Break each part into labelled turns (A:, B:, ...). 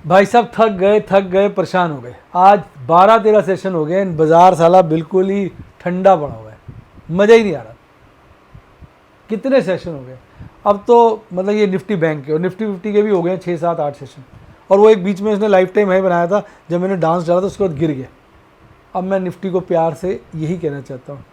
A: भाई साहब थक गए परेशान हो गए। आज 12-13 सेशन हो गए, बाजार साला बिल्कुल ही ठंडा पड़ा हुआ है, मज़ा ही नहीं आ रहा। कितने सेशन हो गए अब तो, मतलब ये निफ्टी बैंक के और निफ्टी 50 के भी हो गए 6-7-8 सेशन। और वो एक बीच में इसने लाइफ टाइम हाई बनाया था, जब मैंने डांस डाला तो उसके बाद गिर गया। अब मैं निफ्टी को प्यार से यही कहना चाहता हूँ,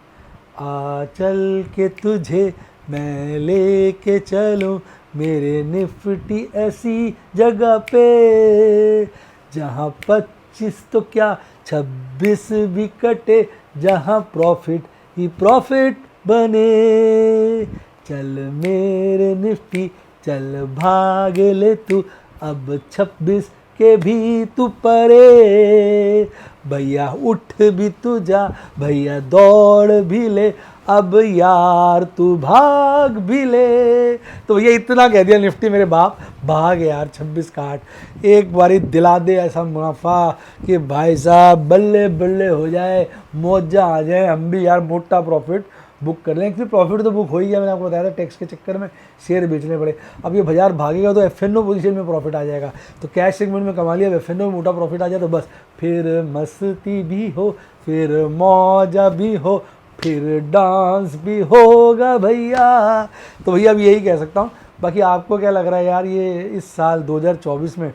A: आ चल के तुझे मैं लेके चलूं मेरे निफ्टी ऐसी जगह पे, जहाँ 25 तो क्या 26 भी कटे, जहाँ प्रॉफिट ही प्रॉफिट बने। चल मेरे निफ्टी चल भाग ले तू, अब 26 के भी तू परे, भैया उठ भी तू जा, भैया दौड़ भी ले, अब यार तू भाग भी ले। तो भैया इतना कह दिया निफ्टी मेरे बाप, भाग यार 26 काट, एक बारी दिला दे ऐसा मुनाफा कि भाई साहब बल्ले बल्ले हो जाए, मौजा आ जाए, हम भी यार मोटा प्रॉफिट बुक कर लें। एक्चुअली प्रॉफिट तो बुक हो ही गया, मैंने आपको बताया था, टैक्स के चक्कर में शेयर बेचने पड़े। अब ये बाजार भागेगा तो एफएनओ पोजीशन में प्रॉफिट आ जाएगा, तो कैश सेगमेंट में कमा लिया, एफएनओ में मोटा प्रॉफिट आ जाए तो बस फिर मस्ती भी हो, फिर मौजा भी हो, फिर डांस भी होगा भैया। तो भैया अब यही कह सकता हूँ। बाकी आपको क्या लग रहा है यार, ये इस साल 2024 में,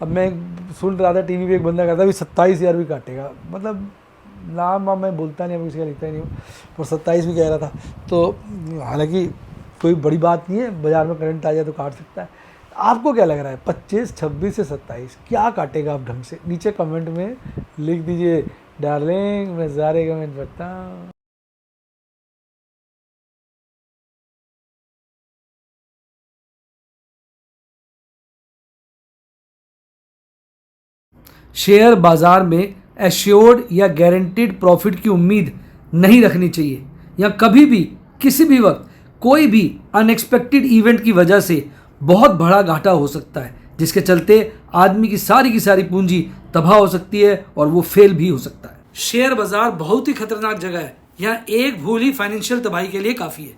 A: अब मैं सुन रहा था टीवी पे एक बंदा कहता है 27,000 भी काटेगा, मतलब नाम मैं बोलता नहीं, अब किसी का लिखता ही नहीं हूँ, और 27 भी कह रहा था। तो हालांकि कोई बड़ी बात नहीं है, बाजार में करंट आ जाए तो काट सकता है। आपको क्या लग रहा है 25, 26 से 27 क्या काटेगा आप ढंग से? नीचे कमेंट में लिख दीजिए डार्लिंग, मैं सारे कमेंट पढ़ता हूँ। शेयर बाजार में एश्योर्ड या गारंटीड प्रॉफिट की उम्मीद नहीं रखनी चाहिए, या कभी भी किसी भी वक्त कोई भी अनएक्सपेक्टेड इवेंट की वजह से बहुत बड़ा घाटा हो सकता है, जिसके चलते आदमी की सारी पूंजी तबाह हो सकती है और वो फेल भी हो सकता है। शेयर बाजार बहुत ही खतरनाक जगह है, यहाँ एक भूल ही फाइनेंशियल तबाही के लिए काफ़ी है।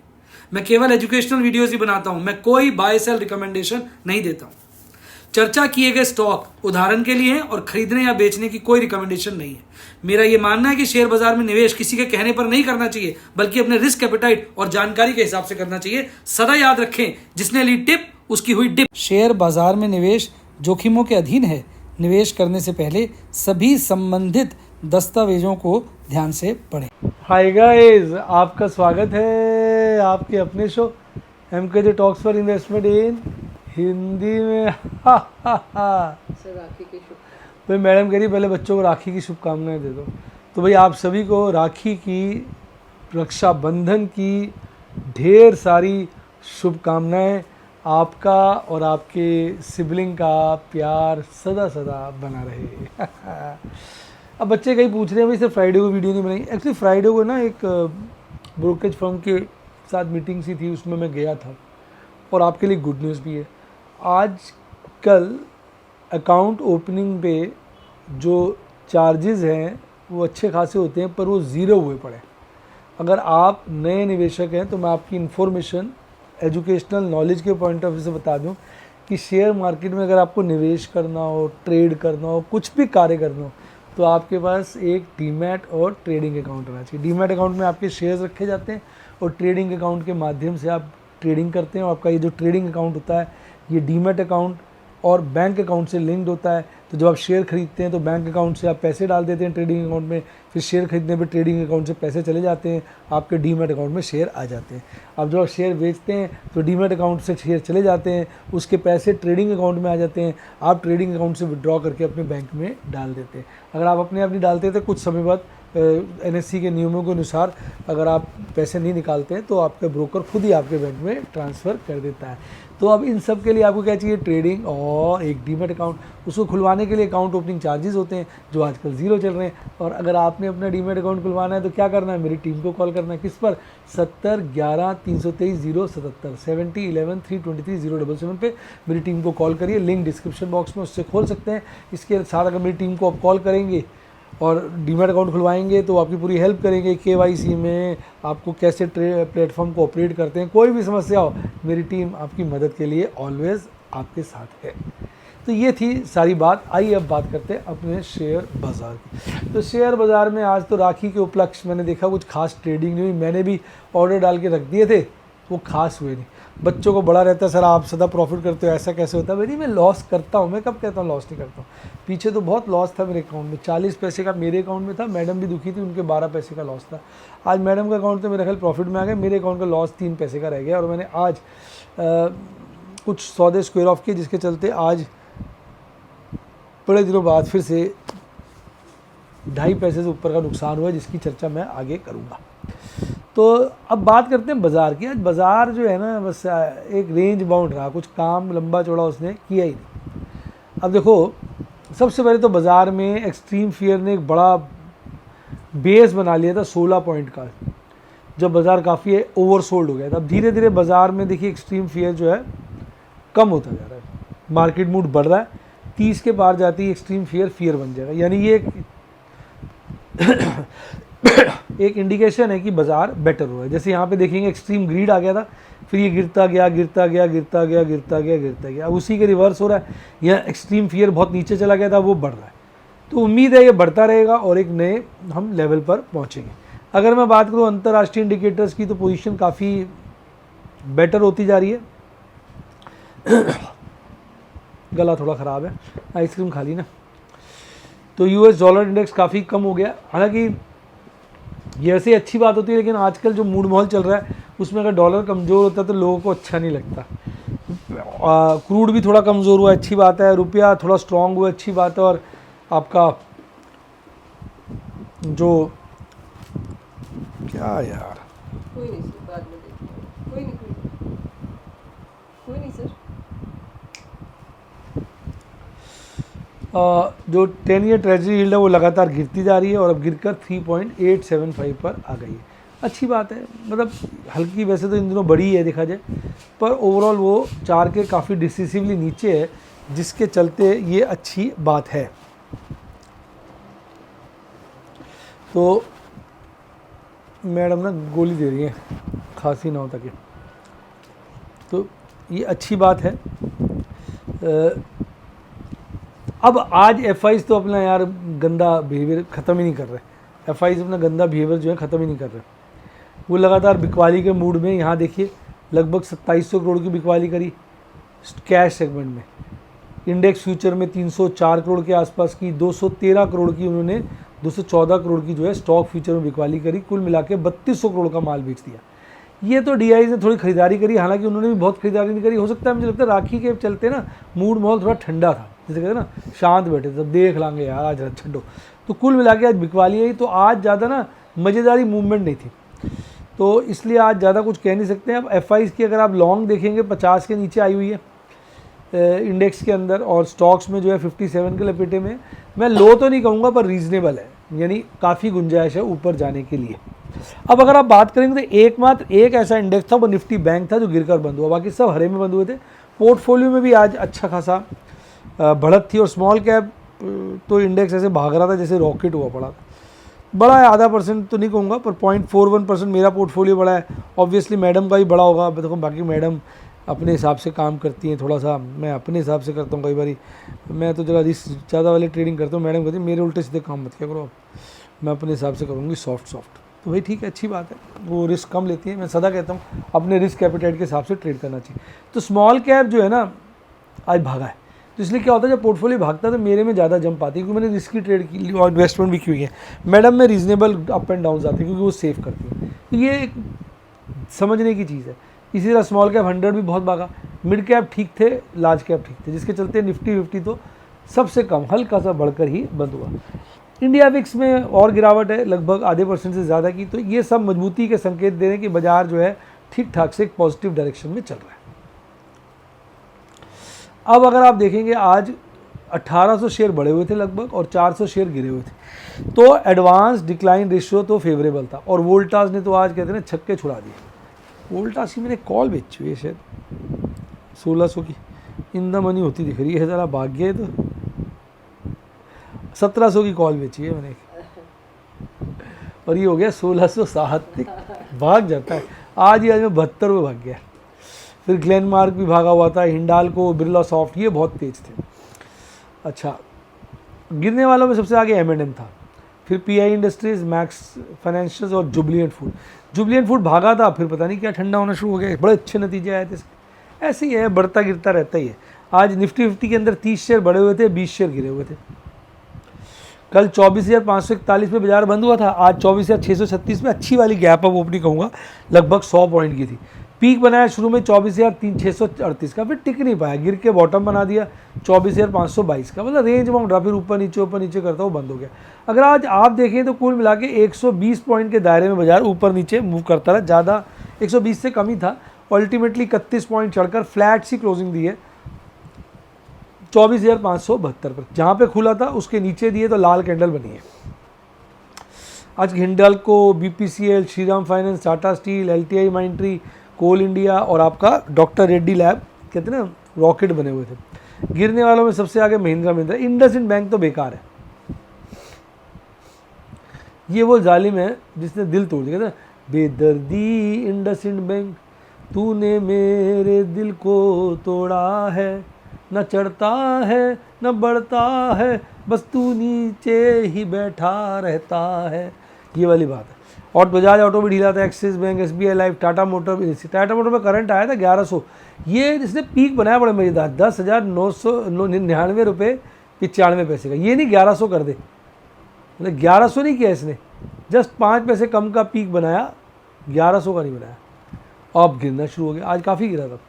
A: मैं केवल एजुकेशनल वीडियोस ही बनाता हूँ, मैं कोई बाय सेल रिकमेंडेशन नहीं देता हूँ। चर्चा किए गए स्टॉक उदाहरण के लिए हैं और खरीदने या बेचने की कोई रिकमेंडेशन नहीं है। मेरा यह मानना है कि शेयर बाजार में निवेश किसी के कहने पर नहीं करना चाहिए, बल्कि अपने रिस्क एपेटाइट और जानकारी के हिसाब से करना चाहिए। सदा याद रखें, जिसने ली टिप उसकी हुई डिप। शेयर बाजार में निवेश जोखिमों के अधीन है। निवेश करने से पहले सभी संबंधित दस्तावेजों को ध्यान से पढ़ें। हाय गाइस, आपका स्वागत है आपके अपने show MKJ talks for investment in Hindi में।
B: राखी के शुभ।
A: भाई मैडम कह रही पहले बच्चों को राखी की शुभकामनाएं दे दो। तो भाई आप सभी को राखी की, रक्षाबंधन की ढेर सारी शुभकामनाएं। आपका और आपके सिबलिंग का प्यार सदा सदा बना रहे। अब बच्चे कहीं पूछ रहे हैं भाई सिर्फ फ्राइडे को वीडियो नहीं बनाई। एक्चुअली फ्राइडे को ना एक ब्रोकरेज फर्म के साथ मीटिंग सी थी, उसमें मैं गया था, और आपके लिए गुड न्यूज़ भी है। आज कल अकाउंट ओपनिंग पे जो चार्जेस हैं वो अच्छे खासे होते हैं, पर वो ज़ीरो हुए पड़े। अगर आप नए निवेशक हैं तो मैं आपकी इन्फॉर्मेशन एजुकेशनल नॉलेज के पॉइंट ऑफ व्यू से बता दूं कि शेयर मार्केट में अगर आपको निवेश करना हो, ट्रेड करना हो, कुछ भी कार्य करना हो, तो आपके पास एक डीमैट और ट्रेडिंग अकाउंट होना चाहिए। डीमैट अकाउंट में आपके शेयर्स रखे जाते हैं और ट्रेडिंग अकाउंट के माध्यम से आप ट्रेडिंग करते हैं। और आपका ये जो ट्रेडिंग अकाउंट होता है ये डीमैट अकाउंट और बैंक अकाउंट से लिंक्ड होता है। तो जब आप शेयर खरीदते हैं तो बैंक अकाउंट से आप पैसे डाल देते हैं ट्रेडिंग अकाउंट में, फिर शेयर खरीदने पे ट्रेडिंग अकाउंट से पैसे चले जाते हैं, आपके डीमैट अकाउंट में शेयर आ जाते हैं। अब जब आप शेयर बेचते हैं तो डीमैट अकाउंट से शेयर चले जाते हैं, उसके पैसे ट्रेडिंग अकाउंट में आ जाते हैं, आप ट्रेडिंग अकाउंट से विड्रॉ करके अपने बैंक में डाल देते हैं। अगर आप अपने आप नहीं डालते तो कुछ समय बाद NSE के नियमों के अनुसार अगर आप पैसे नहीं निकालते हैं तो आपका ब्रोकर खुद ही आपके बैंक में ट्रांसफ़र कर देता है। तो अब इन सब के लिए आपको क्या चाहिए? ट्रेडिंग और एक डीमैट अकाउंट। उसको खुलवाने के लिए अकाउंट ओपनिंग चार्जेस होते हैं जो आजकल ज़ीरो चल रहे हैं। और अगर आपने अपना डीमैट अकाउंट खुलवाना है तो क्या करना है? मेरी टीम को कॉल करना है। किस पर? 70 11 323 077 70 11 323 077 पे मेरी टीम को कॉल करिए। लिंक डिस्क्रिप्शन बॉक्स में, उससे खोल सकते हैं। इसके साथ अगर मेरी टीम को आप कॉल करेंगे और डीमैट अकाउंट खुलवाएंगे तो आपकी पूरी हेल्प करेंगे। KYC में आपको कैसे प्लेटफॉर्म को ऑपरेट करते हैं, कोई भी समस्या हो, मेरी टीम आपकी मदद के लिए ऑलवेज़ आपके साथ है। तो ये थी सारी बात। आइए अब बात करते हैं अपने शेयर बाज़ार की। तो शेयर बाज़ार में आज तो राखी के उपलक्ष्य मैंने देखा कुछ खास ट्रेडिंग नहीं हुई। मैंने भी ऑर्डर डाल के रख दिए थे, वो खास हुए नहीं। बच्चों को बड़ा रहता है, सर आप सदा प्रॉफिट करते हो, ऐसा कैसे होता है? भाई मैं लॉस करता हूँ, मैं कब कहता हूँ लॉस नहीं करता हूँ। पीछे तो बहुत लॉस था मेरे अकाउंट में, 40 पैसे का मेरे अकाउंट में था। मैडम भी दुखी थी, उनके 12 पैसे का लॉस था। आज मैडम का अकाउंट तो मेरे ख्याल प्रॉफिट में आ गया, मेरे अकाउंट का लॉस 3 पैसे का रह गया। और मैंने आज कुछ सौदे स्क्वायर ऑफ किए, जिसके चलते आज बड़े दिनों बाद फिर से 2.5 पैसे से ऊपर का नुकसान हुआ, जिसकी चर्चा मैं आगे करूँगा। तो अब बात करते हैं बाज़ार की। आज बाज़ार जो है ना, बस एक रेंज बाउंड रहा, कुछ काम लंबा चौड़ा उसने किया ही नहीं। अब देखो, सबसे पहले तो बाज़ार में एक्सट्रीम फियर ने एक बड़ा बेस बना लिया था 16 पॉइंट का, जब बाज़ार काफ़ी ओवरसोल्ड हो गया था। अब धीरे धीरे बाज़ार में देखिए एक्सट्रीम फियर जो है कम होता जा रहा है, मार्केट मूड बढ़ रहा है। 30 के पार जाती है एक्सट्रीम फियर बन जाएगा, यानी ये एक इंडिकेशन है कि बाज़ार बेटर हो रहा है। जैसे यहाँ पे देखेंगे एक्सट्रीम ग्रीड आ गया था, फिर ये गिरता गया गिरता गया गिरता गया गिरता गया गिरता गया, अब उसी के रिवर्स हो रहा है। यह एक्सट्रीम फियर बहुत नीचे चला गया था, वो बढ़ रहा है। तो उम्मीद है ये बढ़ता रहेगा और एक नए हम लेवल पर पहुँचेंगे। अगर मैं बात करूँ अंतर्राष्ट्रीय इंडिकेटर्स की, तो पोजीशन काफ़ी बेटर होती जा रही है। गला थोड़ा ख़राब है, आइसक्रीम खा ली ना। तो यूएस डॉलर इंडेक्स काफ़ी कम हो गया। हालांकि ये वैसे अच्छी बात होती है, लेकिन आजकल जो मूड माहौल चल रहा है उसमें अगर डॉलर कमज़ोर होता है तो लोगों को अच्छा नहीं लगता। क्रूड भी थोड़ा कमज़ोर हुआ, अच्छी बात है। रुपया थोड़ा स्ट्रांग हुआ, अच्छी बात है। और आपका जो क्या यार,
B: कोई नहीं सर, बाद में देखिए। कोई नहीं सर।
A: जो 10 ईयर ट्रेजरी यील्ड है वो लगातार गिरती जा रही है और अब गिरकर 3.875 पर आ गई है। अच्छी बात है, मतलब हल्की वैसे तो इन दिनों बड़ी है देखा जाए, पर ओवरऑल वो 4 के काफ़ी डिसिसिवली नीचे है, जिसके चलते ये अच्छी बात है। तो मैडम ना गोली दे रही है खांसी ना हो ताकि, तो ये अच्छी बात है। अब आज एफआईज तो अपना यार गंदा बिहेवियर ख़त्म ही नहीं कर रहे। एफआईज अपना गंदा बिहेवियर जो है ख़त्म ही नहीं कर रहे। वो लगातार बिकवाली के मूड में, यहाँ देखिए लगभग 2700 करोड़ की बिकवाली करी कैश सेगमेंट में। इंडेक्स फ्यूचर में 304 करोड़ के आसपास की, 213 करोड़ की उन्होंने 214 करोड़ की जो है स्टॉक फ्यूचर में बिकवाली करी। कुल मिला के 3200 करोड़ का माल बेच दिया। ये तो डीआईज ने थोड़ी खरीदारी करी, हालांकि उन्होंने भी बहुत खरीदारी नहीं करी। हो सकता है, मुझे लगता है राखी के चलते ना मूड माहौल थोड़ा ठंडा था, जैसे कहते हैं ना शांत बैठे थे, देख लांगे यार आज छड्डो। तो कुल मिला के आज बिकवाली आई, तो आज ज़्यादा ना मज़ेदारी मूवमेंट नहीं थी, तो इसलिए आज ज़्यादा कुछ कह नहीं सकते हैं। अब एफआईज की अगर आप लॉन्ग देखेंगे 50 के नीचे आई हुई है इंडेक्स के अंदर, और स्टॉक्स में जो है 57 के लपेटे में। मैं लो तो नहीं कहूँगा, पर रीज़नेबल है, यानी काफ़ी गुंजाइश है ऊपर जाने के लिए। अब अगर आप बात करेंगे तो एकमात्र एक ऐसा इंडेक्स था, वो निफ्टी बैंक था, जो गिरकर बंद हुआ, बाकी सब हरे में बंद हुए थे। पोर्टफोलियो में भी आज अच्छा खासा बढ़त थी। और स्मॉल कैप तो इंडेक्स ऐसे भाग रहा था जैसे रॉकेट हुआ पड़ा था। बड़ा है, 0.5% तो नहीं कहूँगा, पर 0.41% मेरा पोर्टफोलियो बड़ा है। ऑब्वियसली मैडम का भी बड़ा होगा। देखो बाकी मैडम अपने हिसाब से काम करती हैं, थोड़ा सा मैं अपने हिसाब से करता हूँ। कई बार मैं तो जरा रिस्क ज़्यादा वाले ट्रेडिंग करता हूँ, मैडम कहती है मेरे उल्टे सीधे काम मत किया करो, मैं अपने हिसाब से करूँगी सॉफ्ट। तो भाई ठीक है, अच्छी बात है, वो रिस्क कम लेती है। मैं सदा कहता हूँ अपने रिस्क कैपिटल के हिसाब से ट्रेड करना चाहिए। तो स्मॉल कैप जो है ना आज भागा है, तो इसलिए क्या होता है, जब पोर्टफोलियो भागता है तो मेरे में ज़्यादा जंप आती है, क्योंकि मैंने रिस्की ट्रेड की और इन्वेस्टमेंट भी की हुई है। मैडम में रीजनेबल अप एंड डाउन आते हैं, क्योंकि वो सेव करती है। तो ये एक समझने की चीज़ है। इसी तरह स्मॉल कैप 100 भी बहुत भागा, मिड कैप ठीक थे, लार्ज कैप ठीक थे, जिसके चलते निफ्टी 50 तो सबसे कम हल्का सा बढ़कर ही बंद हुआ। इंडिया विक्स में और गिरावट है, लगभग 0.5% से ज़्यादा की। तो ये सब मजबूती के संकेत दे रहे हैं कि बाजार जो है ठीक ठाक से एक पॉजिटिव डायरेक्शन में चल रहा है। अब अगर आप देखेंगे आज 1800 शेयर बढ़े हुए थे लगभग, और 400 शेयर गिरे हुए थे, तो एडवांस डिक्लाइन रेशियो तो फेवरेबल था। और वोल्टास ने तो आज कहते हैं ना छक्के छुड़ा दिए। वोल्टास की मैंने कॉल बेची हुई है शायद 1600 की, इन द मनी होती दिख रही है, ज़रा भाग्य है। तो 1700 की कॉल बेची है मैंने, और ये हो गया 1660, भाग जाता है। आज ही आज में 72 भाग गया। फिर ग्लेनमार्क भी भागा हुआ था, हिंडाल्को, बिरला सॉफ्ट, ये बहुत तेज थे। अच्छा, गिरने वालों में सबसे आगे M&M था, फिर PI इंडस्ट्रीज, मैक्स फाइनेंशियल्स और जुबलिएंट फूड। जुबलिएंट फूड भागा था, फिर पता नहीं क्या ठंडा होना शुरू हो गया, बड़े अच्छे नतीजे आए थे इसके। ऐसे ही है, बढ़ता गिरता रहता ही है। आज निफ्टी 50 के अंदर 30 शेयर बढ़े हुए थे, 20 शेयर गिरे हुए थे। कल 24,541 पे बाजार बंद हुआ था, आज 24,636 में अच्छी वाली गैप अप ओपनिंग कहूँगा, लगभग 100 पॉइंट की थी। पीक बनाया शुरू में 24,638 का, फिर टिक नहीं पाया, गिर के बॉटम बना दिया 24,522 का, मतलब रेंज बाउंड रहा, फिर ऊपर नीचे करता हुआ बंद हो गया। अगर आज आप देखें तो कुल मिला के 120 पॉइंट के दायरे में बाजार ऊपर नीचे मूव करता रहा, ज़्यादा 120 से कम ही था। अल्टीमेटली 31 पॉइंट चढ़कर फ्लैट सी क्लोजिंग दी है 24,572 पर। जहाँ पे खुला था उसके नीचे दिए तो लाल कैंडल बनी है। आज Hindalco, BPCL, Shriram finance, Tata steel, LTI Mindtree, coal India और आपका डॉक्टर रेड्डी लैब, कहते हैं ना रॉकेट बने हुए थे। गिरने वालों में सबसे आगे महिंद्रा, इंडसइंड बैंक तो बेकार है। ये वो जालिम है जिसने दिल तोड़ दिया था, बेदर्दी इंडसइंड बैंक, तूने मेरे दिल को तोड़ा है, न चढ़ता है न बढ़ता है, बस तू नीचे ही बैठा रहता है, ये वाली बात है। और बजाज ऑटो भी ढीला था, axis bank, SBI life, Tata motor में करंट आया था 1100। ये इसने पीक बनाया बड़े मज़ेदार, 10,999 रुपये 95 पैसे का। ये नहीं 1100 कर दे, मतलब 1100 नहीं किया इसने, जस्ट 5 पैसे कम का पीक बनाया, 1100 का नहीं बनाया। अब गिरना शुरू हो गया, आज काफ़ी गिरा था,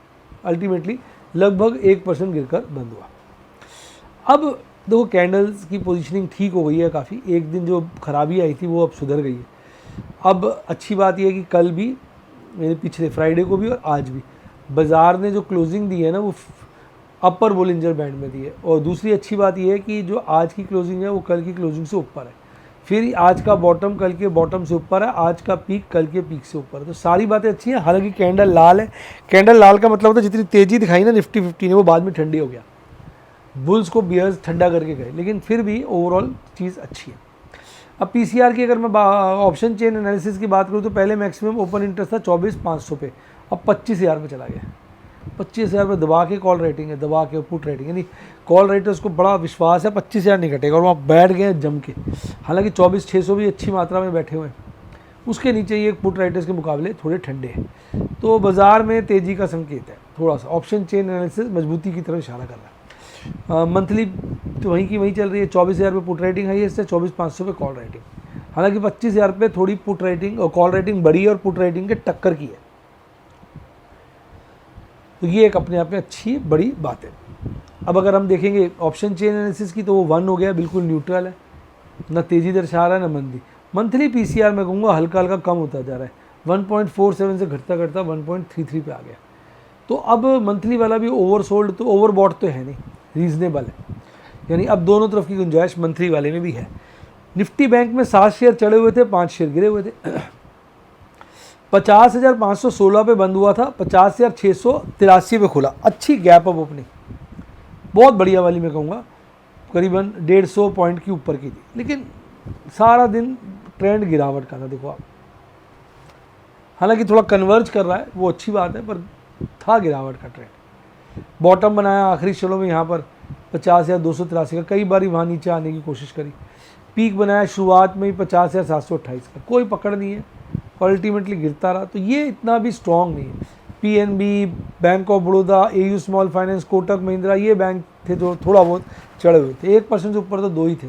A: अल्टीमेटली लगभग 1% गिरकर बंद हुआ। अब देखो कैंडल्स की पोजीशनिंग ठीक हो गई है काफ़ी, एक दिन जो खराबी आई थी वो अब सुधर गई है। अब अच्छी बात यह है कि कल भी, मेरे पिछले फ्राइडे को भी और आज भी बाज़ार ने जो क्लोजिंग दी है ना वो अपर बोलिंजर बैंड में दी है। और दूसरी अच्छी बात यह है कि जो आज की क्लोजिंग है वो कल की क्लोजिंग से ऊपर है, फिर आज का बॉटम कल के बॉटम से ऊपर है, आज का पीक कल के पीक से ऊपर है, तो सारी बातें अच्छी हैं। हालांकि कैंडल लाल है, कैंडल लाल का मतलब होता है जितनी तेज़ी दिखाई ना निफ्टी 50 ने वो बाद में ठंडी हो गया, बुल्स को बियर्स ठंडा करके गए, लेकिन फिर भी ओवरऑल चीज़ अच्छी है। अब PCR की अगर मैं ऑप्शन चेन एनालिसिस की बात करूँ तो पहले मैक्सिमम ओपन इंटरेस्ट था 24,500 पे, अब 25,000 पे चला गया। 25,000 पे दबा के कॉल रेटिंग है, दबा के पुट रेटिंग, यानी कॉल रेटर्स को बड़ा विश्वास है 25,000 नहीं घटेगा, और वहाँ बैठ गए जम के। हालांकि 24,600 भी अच्छी मात्रा में बैठे हुए हैं, उसके नीचे ये पुट राइटर्स के मुकाबले थोड़े ठंडे हैं, तो बाज़ार में तेज़ी का संकेत है थोड़ा सा। ऑप्शन चेन एनालिसिस मजबूती की तरफ इशारा कर रहा है। मंथली तो वहीं की वहीं चल रही है, 24,000 पे पुट रेटिंग है, इससे 24,500 पे कॉल रेटिंग। हालांकि 25,000 पे थोड़ी पुट रेटिंग और कॉल रेटिंग बड़ी है और पुट रेटिंग के टक्कर की है, तो ये एक अपने आप में अच्छी बड़ी बात है। अब अगर हम देखेंगे ऑप्शन चेन एनालिसिस की तो वो 1 हो गया, बिल्कुल न्यूट्रल है, न तेज़ी दर्शा रहा है न मंदी। मंथली PCR मैं कहूँगा हल्का हल्का कम होता जा रहा है, 1.47 से घटता घटता 1.33 पे आ गया। तो अब मंथली वाला भी ओवरसोल्ड तो ओवरबॉट तो है नहीं, रीजनेबल है, यानी अब दोनों तरफ की गुंजाइश मंथली वाले में भी है। निफ्टी बैंक में 7 शेयर चढ़े हुए थे, 5 शेयर गिरे हुए थे। 50,516 पे बंद हुआ था, 50,683 पे खुला, अच्छी गैप अप ओपनिंग, बहुत बढ़िया वाली मैं कहूँगा, करीबन 150 पॉइंट की ऊपर की थी, लेकिन सारा दिन ट्रेंड गिरावट का था। देखो आप, हालांकि थोड़ा कन्वर्ज कर रहा है वो अच्छी बात है, पर था गिरावट का ट्रेंड। बॉटम बनाया आखिरी क्षणों में यहाँ पर 50,283 का, कई बार वहाँ नीचे आने की कोशिश करी। पीक बनाया शुरुआत में ही 50,728 का, कोई पकड़ नहीं है, अल्टीमेटली गिरता रहा, तो ये इतना भी स्ट्रॉन्ग नहीं है। PNB, bank of Baroda, AU small finance, Kotak Mahindra, ये बैंक थे जो थोड़ा बहुत चढ़े हुए थे, 1% से ऊपर तो 2 ही थे।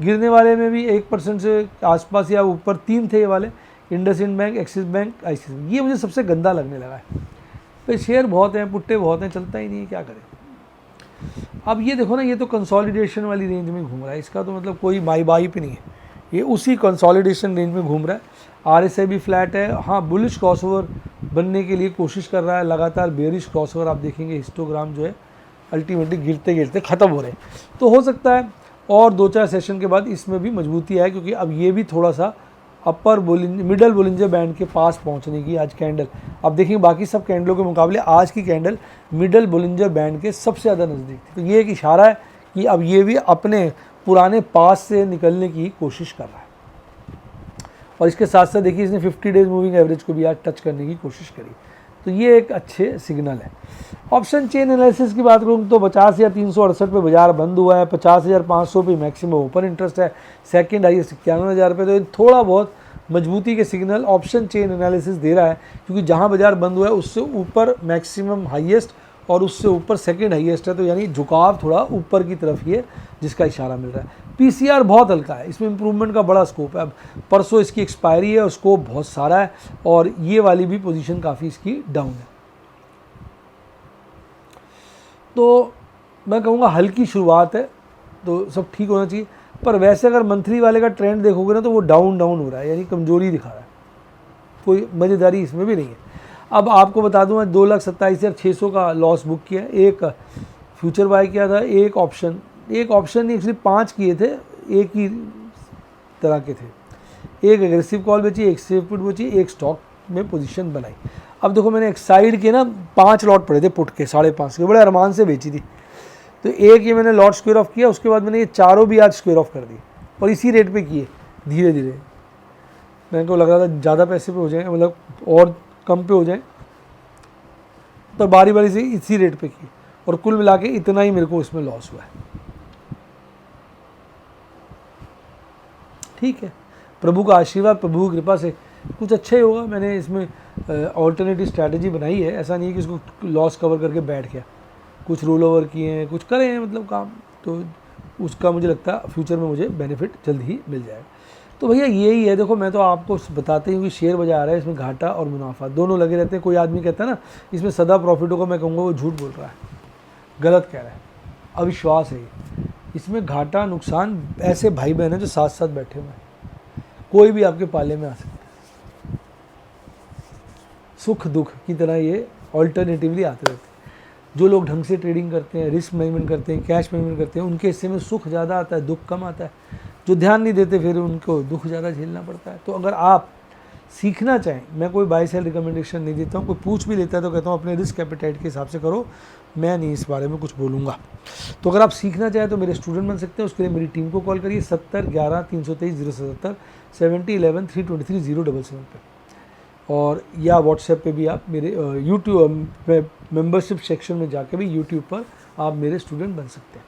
A: गिरने वाले में भी 1% से आसपास या ऊपर 3 थे ये वाले, IndusInd bank, axis bank, ICICI। ये मुझे सबसे गंदा लगने लगा है, तो शेयर बहुत हैं, पुट्टे बहुत हैं, चलता ही नहीं है, क्या करें। अब ये देखो ना, ये तो कंसोलिडेशन वाली रेंज में घूम रहा है, इसका तो मतलब कोई बाई पे नहीं है, ये उसी कंसोलिडेशन रेंज में घूम रहा है। RSI भी फ्लैट है, हाँ बुलिश क्रॉसओवर बनने के लिए कोशिश कर रहा है, लगातार बेरिश क्रॉसओवर आप देखेंगे, हिस्टोग्राम जो है अल्टीमेटली गिरते गिरते ख़त्म हो रहे हैं। तो हो सकता है और 2-4 सेशन के बाद इसमें भी मजबूती आए, क्योंकि अब ये भी थोड़ा सा अपर मिडल बोलिंजर बैंड के पास पहुंचने की आज कैंडल, अब देखिए बाकी सब कैंडलों के मुकाबले आज की कैंडल मिडल बोलिंजर बैंड के सबसे ज़्यादा नज़दीक थी, तो ये एक इशारा है कि अब ये भी अपने पुराने पास से निकलने की कोशिश कर रहा है। और इसके साथ साथ देखिए इसने 50 डेज मूविंग एवरेज को भी आज टच करने की कोशिश करी, तो ये एक अच्छे सिग्नल है। ऑप्शन चेन एनालिसिस की बात करूँ तो 50,368 पे बाजार बंद हुआ है, 50,500 पे मैक्सिमम ओपन इंटरेस्ट है, सेकंड हाईएस्ट 91,000 रुपये। तो ये थोड़ा बहुत मजबूती के सिग्नल ऑप्शन चेन एनालिसिस दे रहा है, क्योंकि जहां बाजार बंद हुआ है उससे ऊपर मैक्सिमम हाईएस्ट और उससे ऊपर सेकंड हाईएस्ट है, तो यानी झुकाव थोड़ा ऊपर की तरफ ही है जिसका इशारा मिल रहा है। पीसीआर बहुत हल्का है, इसमें इंप्रूवमेंट का बड़ा स्कोप है। अब परसों इसकी एक्सपायरी है और स्कोप बहुत सारा है, और ये वाली भी पोजीशन काफ़ी इसकी डाउन है। तो मैं कहूँगा हल्की शुरुआत है, तो सब ठीक होना चाहिए। पर वैसे अगर मंथली वाले का ट्रेंड देखोगे ना तो वो डाउन हो रहा है, यानी कमजोरी दिखा रहा है, कोई मज़ेदारी इसमें भी नहीं है। अब आपको बता दूँ, 2,27,600 का लॉस बुक किया, एक फ्यूचर बाय किया था, एक ऑप्शन नहीं एक्चुअली 5 किए थे, एक ही तरह के थे। एक एग्रेसिव कॉल बेची, एक सेफ पुट बेची, एक स्टॉक में पोजीशन बनाई। अब देखो मैंने एक साइड के ना 5 लॉट पड़े थे पुट के, 5.5 के, बड़े अरमान से बेची थी। तो एक ये मैंने लॉट स्क्वायर ऑफ किया, उसके बाद मैंने ये चारों भी आज स्क्वायर ऑफ कर दी और इसी रेट पे किए धीरे धीरे। मेरे को लग रहा था ज़्यादा पैसे पे हो जाए, मतलब और कम पे हो जाए, तो बारी बारी से इसी रेट पे की और कुल मिला के इतना ही मेरे को इसमें लॉस हुआ है। ठीक है, प्रभु का आशीर्वाद, प्रभु की कृपा से कुछ अच्छा ही होगा। मैंने इसमें ऑल्टरनेटिव स्ट्रैटेजी बनाई है, ऐसा नहीं है कि इसको लॉस कवर करके बैठ गया, कुछ रोल ओवर किए हैं, कुछ करे हैं मतलब काम, तो उसका मुझे लगता है फ्यूचर में मुझे बेनिफिट जल्द ही मिल जाएगा। तो भैया यही है, देखो मैं तो आपको बताते ही हूँ कि शेयर बाजार है, इसमें घाटा और मुनाफा दोनों लगे रहते हैं। कोई आदमी कहता है ना इसमें सदा प्रॉफिट होगा, मैं कहूँगा वो झूठ बोल रहा है, गलत कह रहा है, अविश्वास है ये। इसमें घाटा नुकसान ऐसे भाई बहन हैं जो साथ साथ बैठे हुए हैं, कोई भी आपके पाले में आ सकता है। सुख दुख की तरह ये ऑल्टरनेटिवली आते रहते हैं। जो लोग ढंग से ट्रेडिंग करते हैं, रिस्क मैनेजमेंट करते हैं, कैश मैनेजमेंट करते हैं, उनके हिस्से में सुख ज़्यादा आता है, दुख कम आता है। जो ध्यान नहीं देते फिर उनको दुख ज़्यादा झेलना पड़ता है। तो अगर आप सीखना चाहें, मैं कोई बाय सेल रिकमेंडेशन नहीं देता हूँ, कोई पूछ भी लेता है तो कहता हूँ अपने रिस्क एपेटाइट के हिसाब से करो, मैं नहीं इस बारे में कुछ बोलूँगा। तो अगर आप सीखना चाहें तो मेरे स्टूडेंट बन सकते हैं, उसके लिए मेरी टीम को कॉल करिए 70 11 323 077 70 11 323 077 पे, और या व्हाट्सएप पे भी आप मेरे यूट्यूब मेंबरशिप सेक्शन में जाके भी यूट्यूब पर आप मेरे स्टूडेंट बन सकते हैं।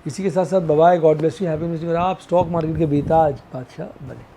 A: इसी के साथ साथ bye, God bless you, happy investing. आप स्टॉक मार्केट के बेताज बादशाह बने।